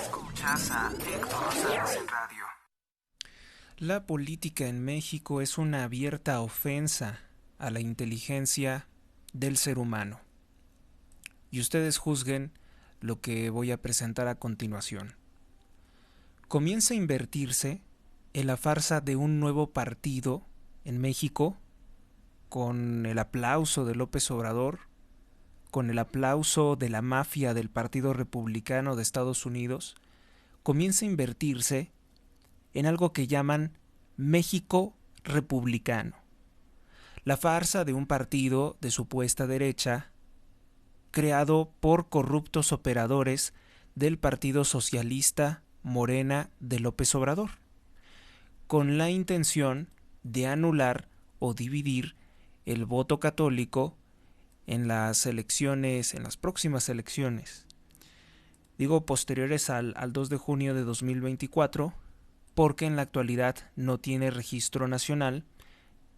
Escuchas a Héctor Rosales en radio. La política en México es una abierta ofensa a la inteligencia del ser humano. Y ustedes juzguen lo que voy a presentar a continuación. Comienza a invertirse en la farsa de un nuevo partido en México, con el aplauso de López Obrador, con el aplauso de la mafia del Partido Republicano de Estados Unidos. Comienza a invertirse en algo que llaman México republicano. La farsa de un partido de supuesta derecha creado por corruptos operadores del Partido Socialista Morena de López Obrador, con la intención de anular o dividir el voto católico en las elecciones, en las próximas elecciones. Digo posteriores al 2 de junio de 2024, porque en la actualidad no tiene registro nacional,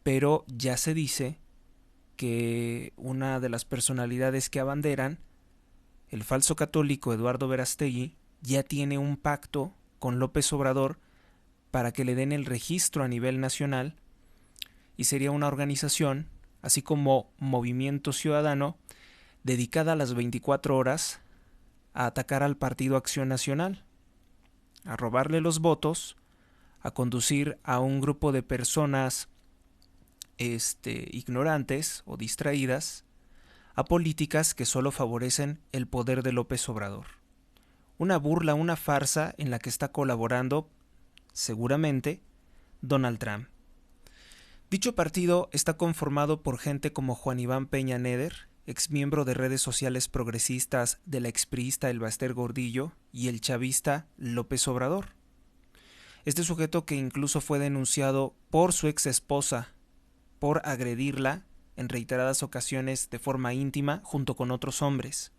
pero ya se dice que una de las personalidades que abanderan, el falso católico Eduardo Verástegui, ya tiene un pacto con López Obrador para que le den el registro a nivel nacional, y sería una organización, así como Movimiento Ciudadano, dedicada a las 24 horas a atacar al Partido Acción Nacional, a robarle los votos, a conducir a un grupo de personas ignorantes o distraídas a políticas que solo favorecen el poder de López Obrador. Una burla, una farsa en la que está colaborando, seguramente, Donald Trump. Dicho partido está conformado por gente como Juan Iván Peña Neder, exmiembro de redes sociales progresistas de la expriista El Baster Gordillo y el chavista López Obrador. Este sujeto, que incluso fue denunciado por su ex esposa por agredirla en reiteradas ocasiones de forma íntima junto con otros hombres.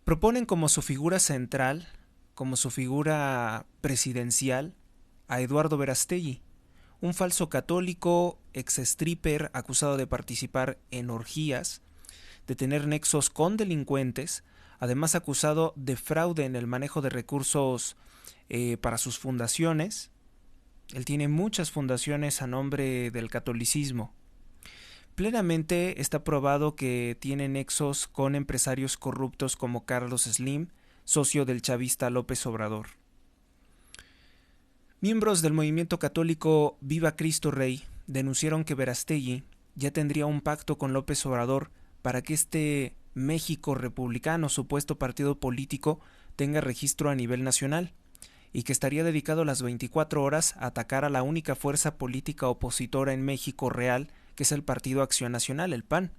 Proponen como su figura central, como su figura presidencial, a Eduardo Verástegui, un falso católico, ex stripper acusado de participar en orgías, de tener nexos con delincuentes, además acusado de fraude en el manejo de recursos para sus fundaciones. Él tiene muchas fundaciones a nombre del catolicismo. Plenamente está probado que tiene nexos con empresarios corruptos como Carlos Slim, socio del chavista López Obrador. Miembros del movimiento católico Viva Cristo Rey denunciaron que Verástegui ya tendría un pacto con López Obrador para que este México republicano, supuesto partido político, tenga registro a nivel nacional, y que estaría dedicado las 24 horas a atacar a la única fuerza política opositora en México real, que es el Partido Acción Nacional, el PAN.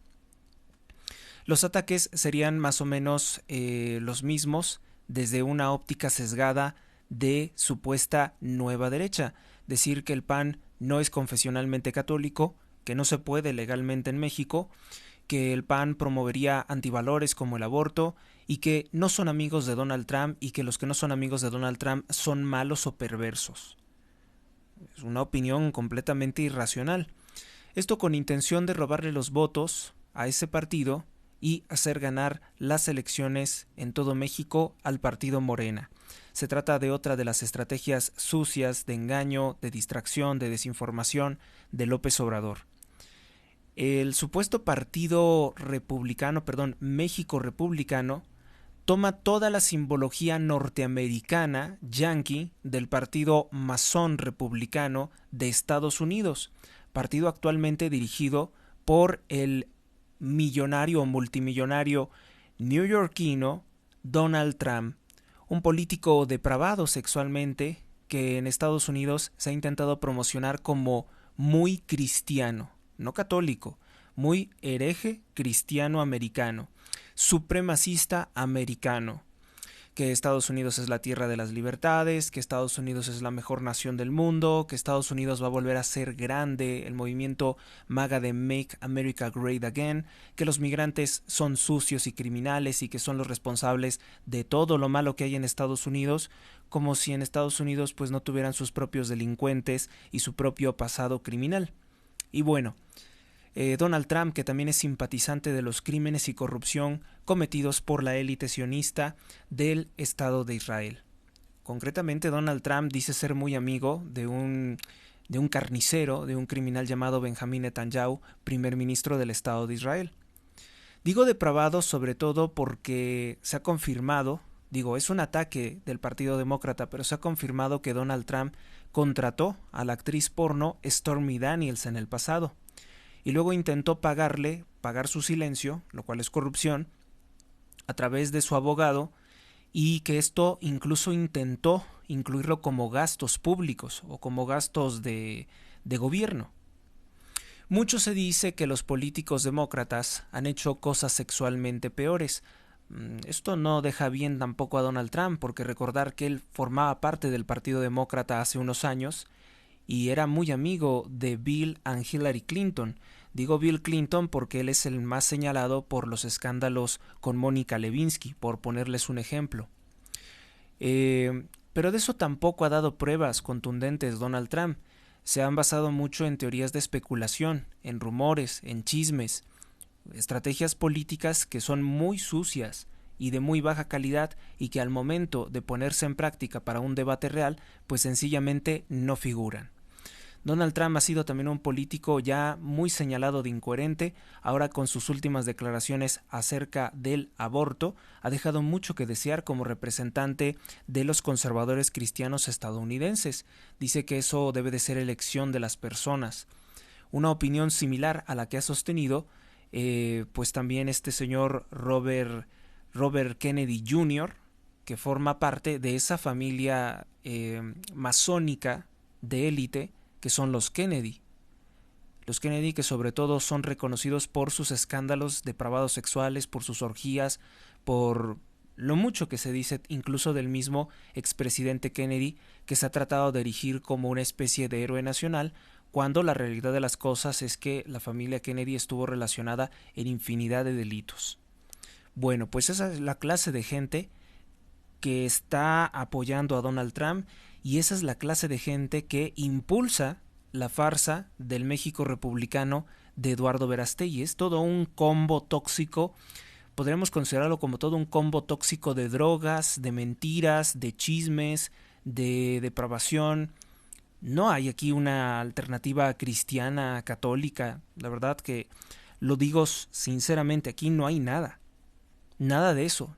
Los ataques serían más o menos los mismos, desde una óptica sesgada de supuesta nueva derecha, decir que el PAN no es confesionalmente católico, que no se puede legalmente en México, que el PAN promovería antivalores como el aborto y que no son amigos de Donald Trump, y que los que no son amigos de Donald Trump son malos o perversos. Es una opinión completamente irracional. Esto con intención de robarle los votos a ese partido y hacer ganar las elecciones en todo México al partido Morena. Se trata de otra de las estrategias sucias de engaño, de distracción, de desinformación de López Obrador. El supuesto partido republicano, México republicano, toma toda la simbología norteamericana, yankee, del partido masón republicano de Estados Unidos, partido actualmente dirigido por el millonario o multimillonario neoyorquino Donald Trump, un político depravado sexualmente que en Estados Unidos se ha intentado promocionar como muy cristiano, no católico, muy hereje cristiano americano, supremacista americano, que Estados Unidos es la tierra de las libertades, que Estados Unidos es la mejor nación del mundo, que Estados Unidos va a volver a ser grande, el movimiento MAGA de Make America Great Again, que los migrantes son sucios y criminales y que son los responsables de todo lo malo que hay en Estados Unidos, como si en Estados Unidos pues no tuvieran sus propios delincuentes y su propio pasado criminal. Y bueno, Donald Trump, que también es simpatizante de los crímenes y corrupción cometidos por la élite sionista del Estado de Israel. Concretamente, Donald Trump dice ser muy amigo de un carnicero, de un criminal llamado Benjamín Netanyahu, primer ministro del Estado de Israel. Digo depravado sobre todo porque se ha confirmado, es un ataque del Partido Demócrata, pero se ha confirmado que Donald Trump contrató a la actriz porno Stormy Daniels en el pasado y luego intentó pagar su silencio, lo cual es corrupción, a través de su abogado, y que esto incluso intentó incluirlo como gastos públicos o como gastos de gobierno. Mucho se dice que los políticos demócratas han hecho cosas sexualmente peores. Esto no deja bien tampoco a Donald Trump, porque recordar que él formaba parte del Partido Demócrata hace unos años y era muy amigo de Bill and Hillary Clinton. Digo Bill Clinton porque él es el más señalado por los escándalos con Mónica Lewinsky, por ponerles un ejemplo. Pero de eso tampoco ha dado pruebas contundentes Donald Trump. Se han basado mucho en teorías de especulación, en rumores, en chismes, estrategias políticas que son muy sucias y de muy baja calidad y que al momento de ponerse en práctica para un debate real, pues sencillamente no figuran. Donald Trump ha sido también un político ya muy señalado de incoherente. Ahora, con sus últimas declaraciones acerca del aborto, ha dejado mucho que desear como representante de los conservadores cristianos estadounidenses. Dice que eso debe de ser elección de las personas. Una opinión similar a la que ha sostenido pues también este señor Robert Kennedy Jr., que forma parte de esa familia masónica de élite que son los Kennedy. Los Kennedy, que sobre todo son reconocidos por sus escándalos depravados sexuales, por sus orgías, por lo mucho que se dice incluso del mismo expresidente Kennedy, que se ha tratado de erigir como una especie de héroe nacional, cuando la realidad de las cosas es que la familia Kennedy estuvo relacionada en infinidad de delitos. Bueno, pues esa es la clase de gente que está apoyando a Donald Trump, y esa es la clase de gente que impulsa la farsa del México republicano de Eduardo Verástegui. Es todo un combo tóxico, podríamos considerarlo como todo un combo tóxico de drogas, de mentiras, de chismes, de depravación. No hay aquí una alternativa cristiana, católica. La verdad que lo digo sinceramente, aquí no hay nada. Nada de eso.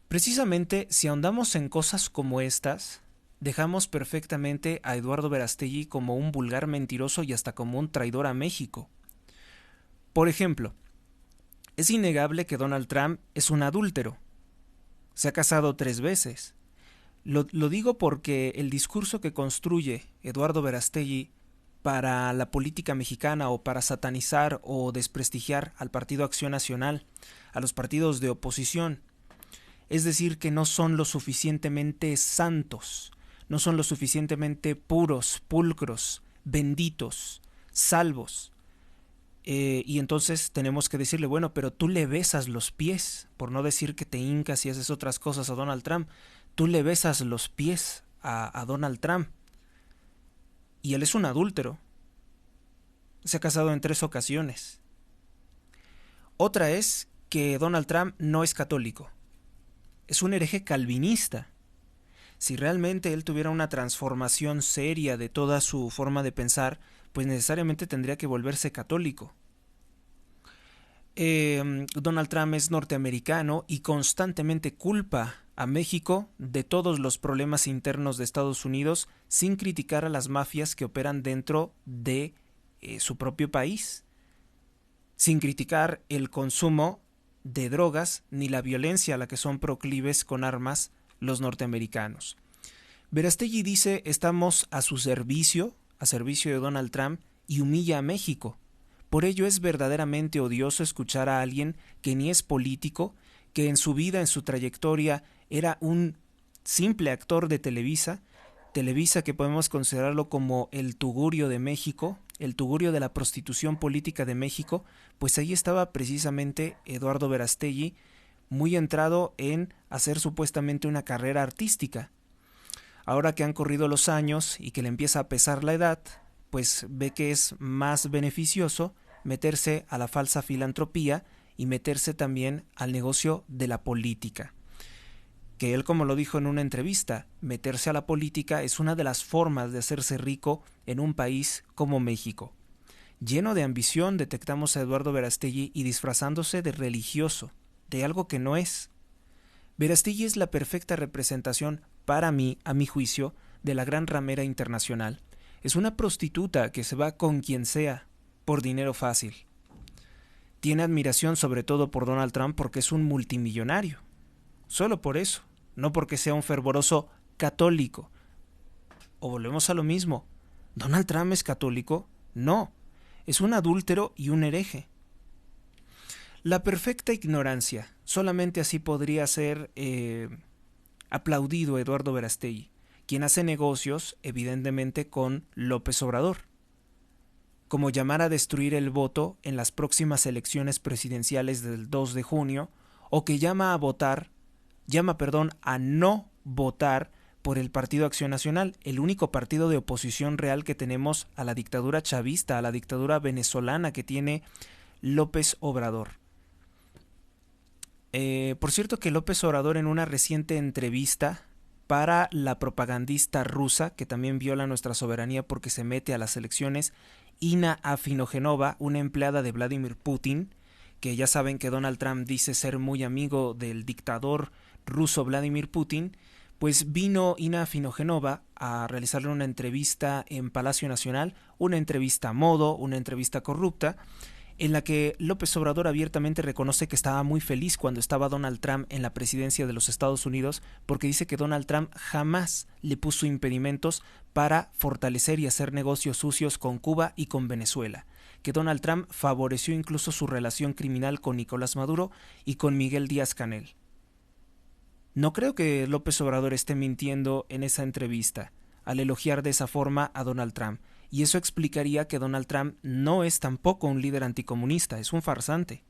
Precisamente si ahondamos en cosas como estas, dejamos perfectamente a Eduardo Verástegui como un vulgar mentiroso y hasta como un traidor a México. Por ejemplo, es innegable que Donald Trump es un adúltero. Se ha casado 3 veces. Lo digo porque el discurso que construye Eduardo Verástegui para la política mexicana o para satanizar o desprestigiar al Partido Acción Nacional, a los partidos de oposición, es decir, que no son lo suficientemente santos, no son lo suficientemente puros, pulcros, benditos, salvos. Y entonces tenemos que decirle, bueno, pero tú le besas los pies, por no decir que te hincas y haces otras cosas a Donald Trump, tú le besas los pies a Donald Trump. Y él es un adúltero. Se ha casado en 3 ocasiones. Otra es que Donald Trump no es católico. Es un hereje calvinista. Si realmente él tuviera una transformación seria de toda su forma de pensar, pues necesariamente tendría que volverse católico. Donald Trump es norteamericano y constantemente culpa a México de todos los problemas internos de Estados Unidos sin criticar a las mafias que operan dentro de su propio país, sin criticar el consumo de drogas ni la violencia a la que son proclives con armas los norteamericanos. Verástegui dice: estamos a su servicio, a servicio de Donald Trump, y humilla a México. Por ello es verdaderamente odioso escuchar a alguien que ni es político, que en su vida, en su trayectoria, era un simple actor de Televisa que podemos considerarlo como el Tugurio de México, el Tugurio de la prostitución política de México. Pues ahí estaba precisamente Eduardo Verástegui, muy entrado en hacer supuestamente una carrera artística. Ahora que han corrido los años y que le empieza a pesar la edad, pues ve que es más beneficioso meterse a la falsa filantropía y meterse también al negocio de la política. Que él, como lo dijo en una entrevista, meterse a la política es una de las formas de hacerse rico en un país como México. Lleno de ambición detectamos a Eduardo Verástegui y disfrazándose de religioso, de algo que no es. Verástegui es la perfecta representación, para mí, a mi juicio, de la gran ramera internacional. Es una prostituta que se va con quien sea, por dinero fácil. Tiene admiración sobre todo por Donald Trump porque es un multimillonario. Solo por eso, no porque sea un fervoroso católico. O volvemos a lo mismo. ¿Donald Trump es católico? No. Es un adúltero y un hereje. La perfecta ignorancia. Solamente así podría ser aplaudido Eduardo Verástegui, quien hace negocios, evidentemente, con López Obrador. Como llamar a destruir el voto en las próximas elecciones presidenciales del 2 de junio, o que llama a no votar por el Partido Acción Nacional, el único partido de oposición real que tenemos a la dictadura chavista, a la dictadura venezolana que tiene López Obrador. Por cierto que López Obrador, en una reciente entrevista para la propagandista rusa, que también viola nuestra soberanía porque se mete a las elecciones, Ina Afinogenova, una empleada de Vladimir Putin, que ya saben que Donald Trump dice ser muy amigo del dictador ruso Vladimir Putin, pues vino Ina Afinogenova a realizarle una entrevista en Palacio Nacional, una entrevista a modo, una entrevista corrupta, en la que López Obrador abiertamente reconoce que estaba muy feliz cuando estaba Donald Trump en la presidencia de los Estados Unidos, porque dice que Donald Trump jamás le puso impedimentos para fortalecer y hacer negocios sucios con Cuba y con Venezuela, que Donald Trump favoreció incluso su relación criminal con Nicolás Maduro y con Miguel Díaz-Canel. No creo que López Obrador esté mintiendo en esa entrevista al elogiar de esa forma a Donald Trump, y eso explicaría que Donald Trump no es tampoco un líder anticomunista, es un farsante.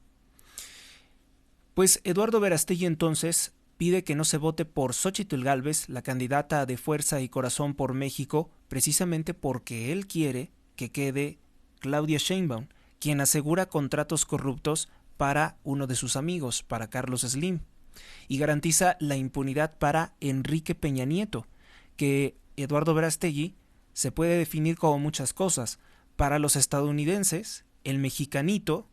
Pues Eduardo Verástegui entonces pide que no se vote por Xóchitl Gálvez, la candidata de Fuerza y Corazón por México, precisamente porque él quiere que quede Claudia Sheinbaum, quien asegura contratos corruptos para uno de sus amigos, para Carlos Slim, y garantiza la impunidad para Enrique Peña Nieto, que Eduardo Verástegui se puede definir como muchas cosas. Para los estadounidenses, el mexicanito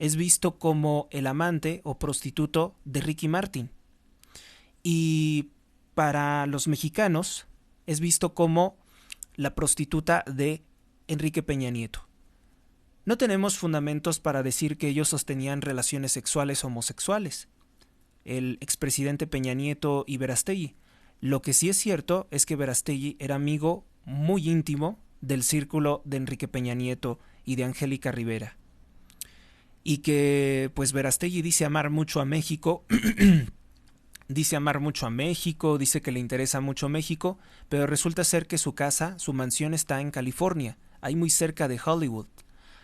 es visto como el amante o prostituto de Ricky Martin. Y para los mexicanos es visto como la prostituta de Enrique Peña Nieto. No tenemos fundamentos para decir que ellos sostenían relaciones sexuales homosexuales, el expresidente Peña Nieto y Verástegui. Lo que sí es cierto es que Verástegui era amigo muy íntimo del círculo de Enrique Peña Nieto y de Angélica Rivera. Y que pues Verástegui dice amar mucho a México, dice que le interesa mucho México, pero resulta ser que su casa, su mansión está en California, ahí muy cerca de Hollywood.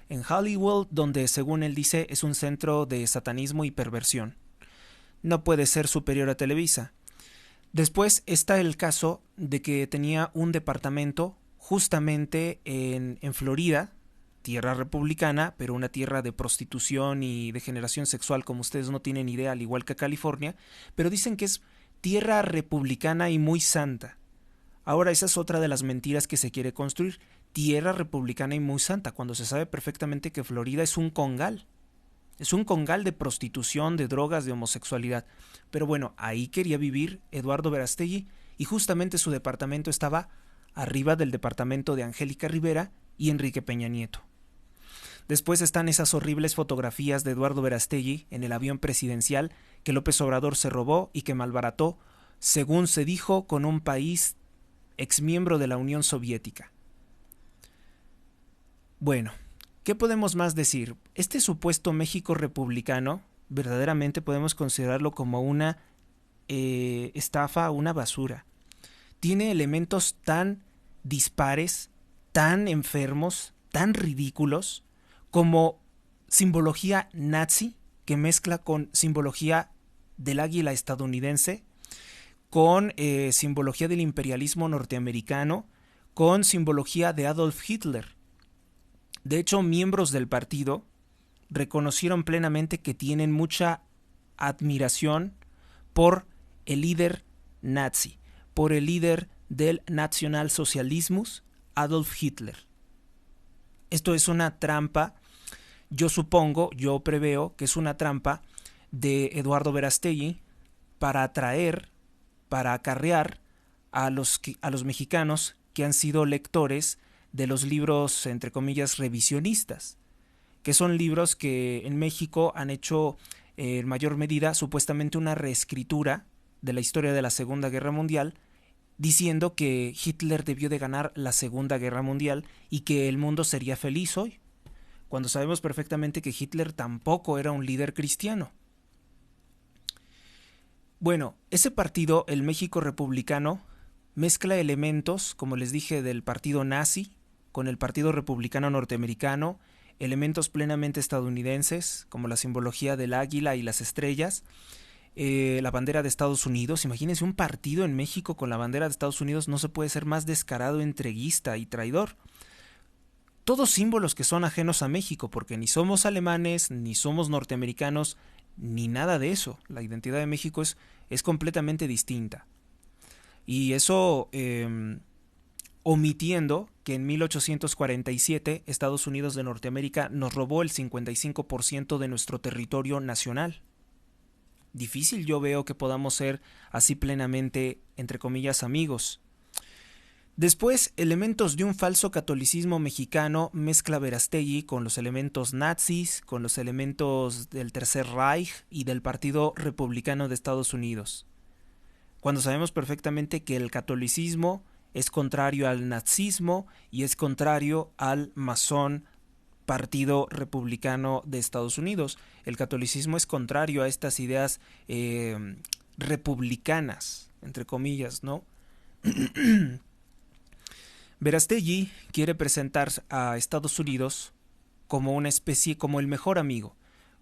En Hollywood, donde según él dice es un centro de satanismo y perversión. No puede ser superior a Televisa. Después está el caso de que tenía un departamento justamente en Florida, tierra republicana, pero una tierra de prostitución y de generación sexual, como ustedes no tienen idea, al igual que California, pero dicen que es tierra republicana y muy santa. Ahora, esa es otra de las mentiras que se quiere construir, tierra republicana y muy santa, cuando se sabe perfectamente que Florida es un congal. Es un congal de prostitución, de drogas, de homosexualidad. Pero bueno, ahí quería vivir Eduardo Verástegui y justamente su departamento estaba arriba del departamento de Angélica Rivera y Enrique Peña Nieto. Después están esas horribles fotografías de Eduardo Verástegui en el avión presidencial que López Obrador se robó y que malbarató, según se dijo, con un país exmiembro de la Unión Soviética. Bueno, ¿qué podemos más decir? Este supuesto México republicano, verdaderamente podemos considerarlo como una estafa, una basura. Tiene elementos tan dispares, tan enfermos, tan ridículos, como simbología nazi, que mezcla con simbología del águila estadounidense, con simbología del imperialismo norteamericano, con simbología de Adolf Hitler. De hecho, miembros del partido, reconocieron plenamente que tienen mucha admiración por el líder nazi, por el líder del nacionalsocialismus, Adolf Hitler. Esto es una trampa, yo supongo, yo preveo que es una trampa de Eduardo Verástegui para atraer, para acarrear a los mexicanos que han sido lectores de los libros, entre comillas, revisionistas, que son libros que en México han hecho en mayor medida supuestamente una reescritura de la historia de la Segunda Guerra Mundial, diciendo que Hitler debió de ganar la Segunda Guerra Mundial y que el mundo sería feliz hoy, cuando sabemos perfectamente que Hitler tampoco era un líder cristiano. Bueno, ese partido, el México Republicano, mezcla elementos, como les dije, del partido nazi con el Partido Republicano Norteamericano, elementos plenamente estadounidenses, como la simbología del águila y las estrellas, la bandera de Estados Unidos. Imagínense un partido en México con la bandera de Estados Unidos, no se puede ser más descarado, entreguista y traidor. Todos símbolos que son ajenos a México, porque ni somos alemanes, ni somos norteamericanos, ni nada de eso. La identidad de México es completamente distinta. Y eso omitiendo que en 1847 Estados Unidos de Norteamérica nos robó el 55% de nuestro territorio nacional. Difícil yo veo que podamos ser así plenamente, entre comillas, amigos. Después, elementos de un falso catolicismo mexicano mezcla Verástegui con los elementos nazis, con los elementos del Tercer Reich y del Partido Republicano de Estados Unidos. Cuando sabemos perfectamente que el catolicismo es contrario al nazismo y es contrario al masón Partido Republicano de Estados Unidos. El catolicismo es contrario a estas ideas republicanas, entre comillas, ¿no? Verástegui quiere presentar a Estados Unidos como una especie, como el mejor amigo,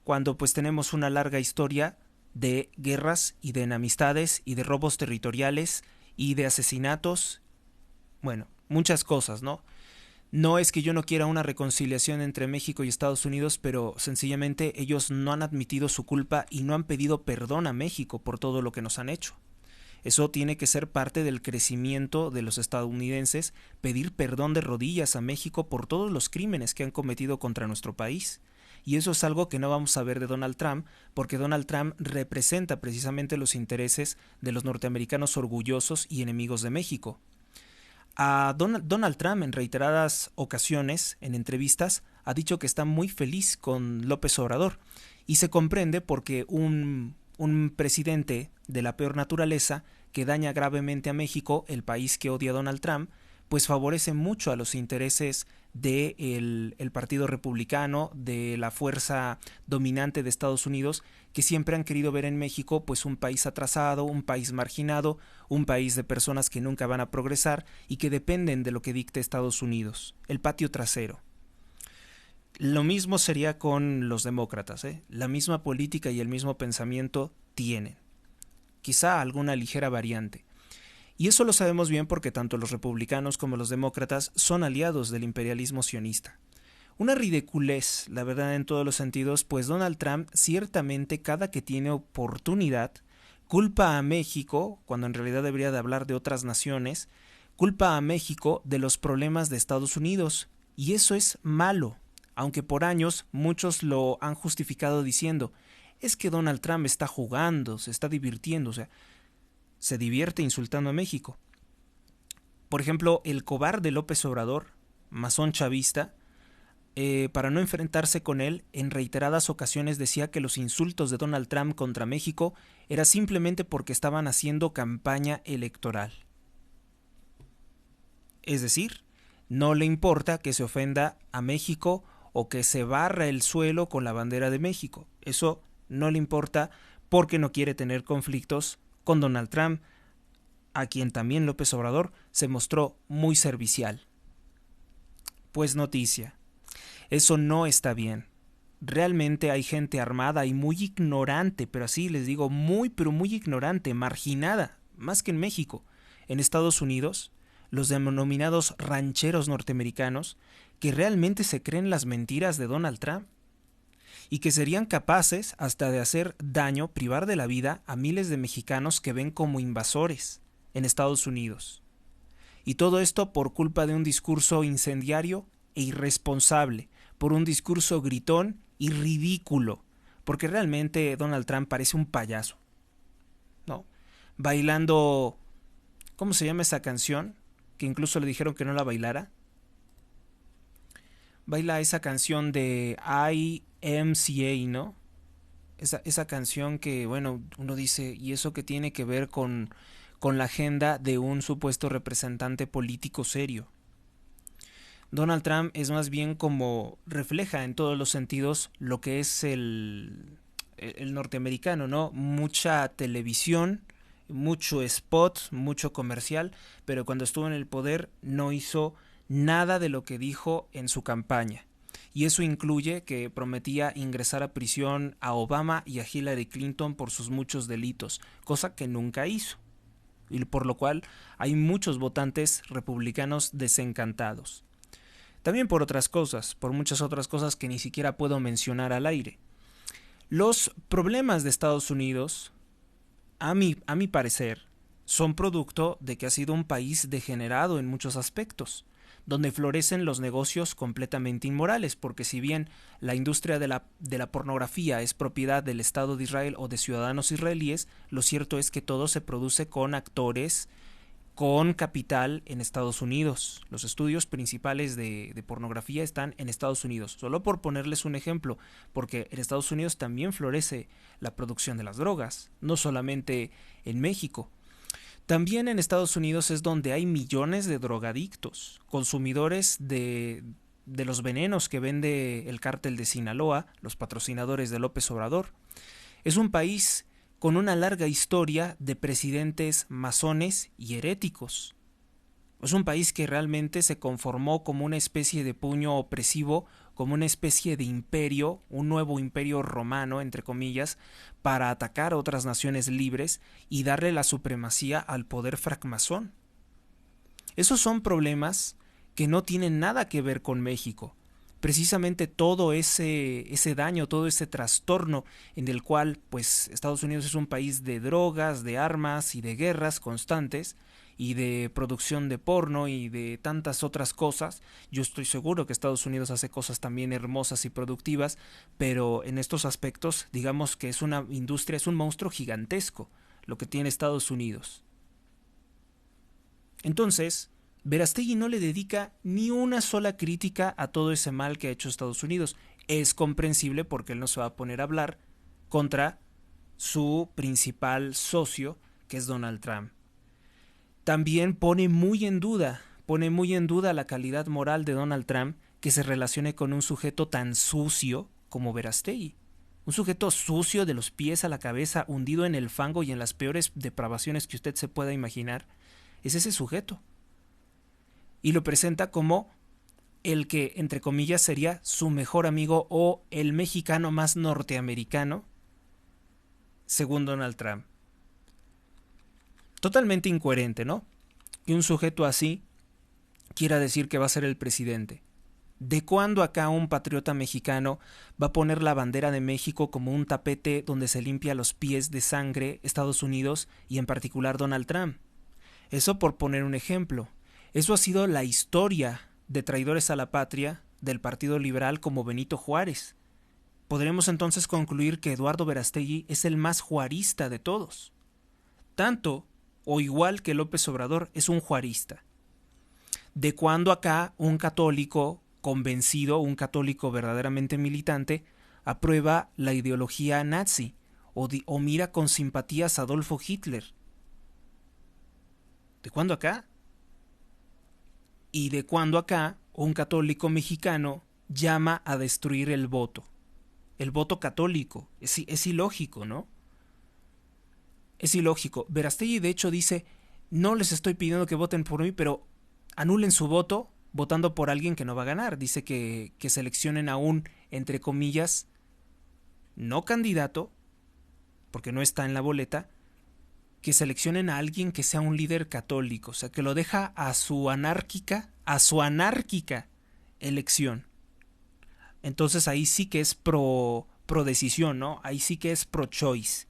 cuando pues tenemos una larga historia de guerras y de enemistades y de robos territoriales y de asesinatos, bueno, muchas cosas, ¿no? No es que yo no quiera una reconciliación entre México y Estados Unidos, pero sencillamente ellos no han admitido su culpa y no han pedido perdón a México por todo lo que nos han hecho. Eso tiene que ser parte del crecimiento de los estadounidenses, pedir perdón de rodillas a México por todos los crímenes que han cometido contra nuestro país. Y eso es algo que no vamos a ver de Donald Trump, porque Donald Trump representa precisamente los intereses de los norteamericanos orgullosos y enemigos de México. A Donald Trump en reiteradas ocasiones, en entrevistas, ha dicho que está muy feliz con López Obrador. Y se comprende porque un presidente de la peor naturaleza que daña gravemente a México, el país que odia a Donald Trump, pues favorece mucho a los intereses del Partido Republicano, de la fuerza dominante de Estados Unidos, que siempre han querido ver en México pues un país atrasado, un país marginado, un país de personas que nunca van a progresar y que dependen de lo que dicte Estados Unidos, el patio trasero. Lo mismo sería con los demócratas, La misma política y el mismo pensamiento tienen. Quizá alguna ligera variante. Y eso lo sabemos bien porque tanto los republicanos como los demócratas son aliados del imperialismo sionista. Una ridiculez, la verdad, en todos los sentidos, pues Donald Trump ciertamente cada que tiene oportunidad culpa a México, cuando en realidad debería de hablar de otras naciones, culpa a México de los problemas de Estados Unidos. Y eso es malo, aunque por años muchos lo han justificado diciendo, es que Donald Trump está jugando, se está divirtiendo, o sea, se divierte insultando a México. Por ejemplo, el cobarde López Obrador, masón chavista, para no enfrentarse con él, en reiteradas ocasiones decía que los insultos de Donald Trump contra México era simplemente porque estaban haciendo campaña electoral. Es decir, no le importa que se ofenda a México o que se barra el suelo con la bandera de México. Eso no le importa porque no quiere tener conflictos con Donald Trump, a quien también López Obrador se mostró muy servicial. Pues noticia, eso no está bien. Realmente hay gente armada y muy ignorante, pero así les digo, muy ignorante, marginada, más que en México. En Estados Unidos, los denominados rancheros norteamericanos, que realmente se creen las mentiras de Donald Trump. y que serían capaces hasta de hacer daño, privar de la vida a miles de mexicanos que ven como invasores en Estados Unidos. Y todo esto por culpa de un discurso incendiario e irresponsable, por un discurso gritón y ridículo, porque realmente Donald Trump parece un payaso, ¿no? Bailando, ¿cómo se llama esa canción? Que incluso le dijeron que no la bailara. Baila esa canción de IMCA, ¿no? Esa canción que, bueno, uno dice, ¿y eso qué tiene que ver con la agenda de un supuesto representante político serio? Donald Trump es más bien como refleja en todos los sentidos lo que es el norteamericano, ¿no? Mucha televisión, mucho spot, mucho comercial, pero cuando estuvo en el poder no hizo nada de lo que dijo en su campaña. Y eso incluye que prometía ingresar a prisión a Obama y a Hillary Clinton por sus muchos delitos, cosa que nunca hizo. Y por lo cual hay muchos votantes republicanos desencantados. También por otras cosas, por muchas otras cosas que ni siquiera puedo mencionar al aire. Los problemas de Estados Unidos, a mi parecer, son producto de que ha sido un país degenerado en muchos aspectos, donde florecen los negocios completamente inmorales, porque si bien la industria de la pornografía es propiedad del Estado de Israel o de ciudadanos israelíes, lo cierto es que todo se produce con actores con capital en Estados Unidos. Los estudios principales de pornografía están en Estados Unidos. Solo por ponerles un ejemplo, porque en Estados Unidos también florece la producción de las drogas, no solamente en México. También en Estados Unidos es donde hay millones de drogadictos, consumidores de los venenos que vende el cártel de Sinaloa, los patrocinadores de López Obrador. Es un país con una larga historia de presidentes masones y heréticos. Es un país que realmente se conformó como una especie de puño opresivo, como una especie de imperio, un nuevo imperio romano, entre comillas, para atacar a otras naciones libres y darle la supremacía al poder francmasón. Esos son problemas que no tienen nada que ver con México. Precisamente todo ese daño, todo ese trastorno en el cual pues Estados Unidos es un país de drogas, de armas y de guerras constantes y de producción de porno y de tantas otras cosas. Yo estoy seguro que Estados Unidos hace cosas también hermosas y productivas, pero en estos aspectos digamos que es una industria, es un monstruo gigantesco lo que tiene Estados Unidos. Entonces, Verástegui no le dedica ni una sola crítica a todo ese mal que ha hecho Estados Unidos. Es comprensible porque él no se va a poner a hablar contra su principal socio, que es Donald Trump. También pone muy en duda la calidad moral de Donald Trump que se relacione con un sujeto tan sucio como Verástegui. Un sujeto sucio de los pies a la cabeza, hundido en el fango y en las peores depravaciones que usted se pueda imaginar. Es ese sujeto. Y lo presenta como el que, entre comillas, sería su mejor amigo o el mexicano más norteamericano, según Donald Trump. Totalmente incoherente, ¿no? Que un sujeto así quiera decir que va a ser el presidente. ¿De cuándo acá un patriota mexicano va a poner la bandera de México como un tapete donde se limpia los pies de sangre Estados Unidos y en particular Donald Trump? Eso por poner un ejemplo. Eso ha sido la historia de traidores a la patria del Partido Liberal como Benito Juárez. Podremos entonces concluir que Eduardo Verástegui es el más juarista de todos. Tanto o igual que López Obrador es un juarista. ¿De cuándo acá un católico convencido, un católico verdaderamente militante, aprueba la ideología nazi o mira con simpatías a Adolfo Hitler? ¿De cuándo acá? ¿Y de cuándo acá un católico mexicano llama a destruir el voto? El voto católico. Es ilógico, ¿no? Es ilógico. Verástegui de hecho dice, no les estoy pidiendo que voten por mí, pero anulen su voto votando por alguien que no va a ganar. Dice que seleccionen a un, entre comillas, no candidato, porque no está en la boleta, que seleccionen a alguien que sea un líder católico, o sea, que lo deja a su anárquica elección. Entonces ahí sí que es pro pro decisión, ¿no? Ahí sí que es pro choice.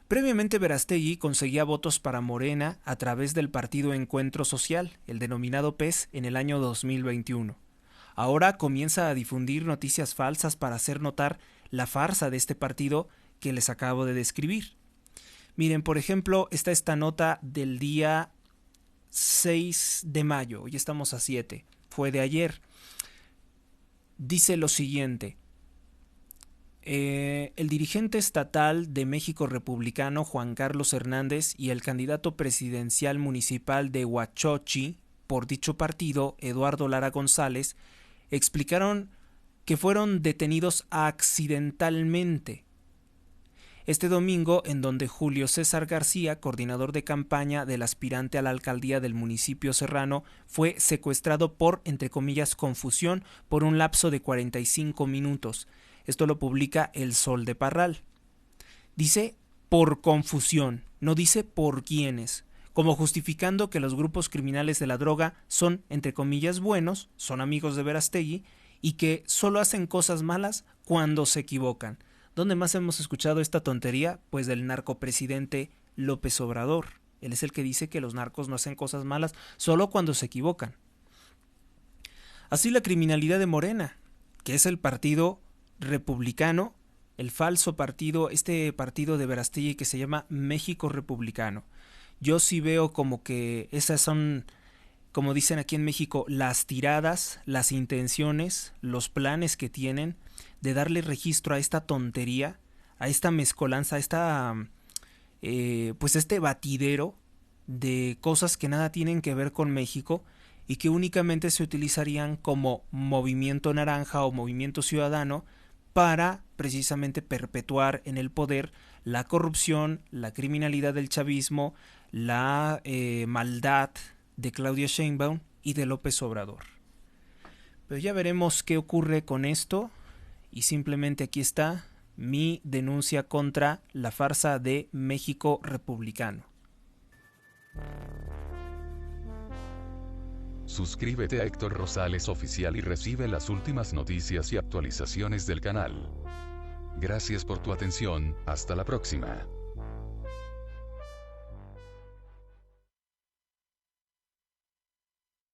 Previamente Verástegui conseguía votos para Morena a través del partido Encuentro Social, el denominado PES, en el año 2021. Ahora comienza a difundir noticias falsas para hacer notar la farsa de este partido que les acabo de describir. Miren, por ejemplo, está esta nota del día 6 de mayo, hoy estamos a 7, fue de ayer. Dice lo siguiente: el dirigente estatal de México Republicano, Juan Carlos Hernández, y el candidato presidencial municipal de Huachochi, por dicho partido, Eduardo Lara González, explicaron que fueron detenidos accidentalmente este domingo, en donde Julio César García, coordinador de campaña del aspirante a la alcaldía del municipio serrano, fue secuestrado por, entre comillas, confusión por un lapso de 45 minutos. Esto lo publica El Sol de Parral. Dice por confusión, no dice por quiénes, como justificando que los grupos criminales de la droga son, entre comillas, buenos, son amigos de Verástegui, y que solo hacen cosas malas cuando se equivocan. ¿Dónde más hemos escuchado esta tontería? Pues del narcopresidente López Obrador. Él es el que dice que los narcos no hacen cosas malas solo cuando se equivocan. Así la criminalidad de Morena, que es el partido republicano, el falso partido, este partido de Verástegui que se llama México Republicano. Yo sí veo como que esas son, como dicen aquí en México, las tiradas, las intenciones, los planes que tienen de darle registro a esta tontería, a esta mezcolanza, a esta, pues este batidero de cosas que nada tienen que ver con México y que únicamente se utilizarían como movimiento naranja o movimiento ciudadano para precisamente perpetuar en el poder la corrupción, la criminalidad del chavismo, la maldad de Claudia Sheinbaum y de López Obrador. Pero ya veremos qué ocurre con esto. Y simplemente aquí está mi denuncia contra la farsa de México Republicano. Suscríbete a Héctor Rosales Oficial y recibe las últimas noticias y actualizaciones del canal. Gracias por tu atención, hasta la próxima.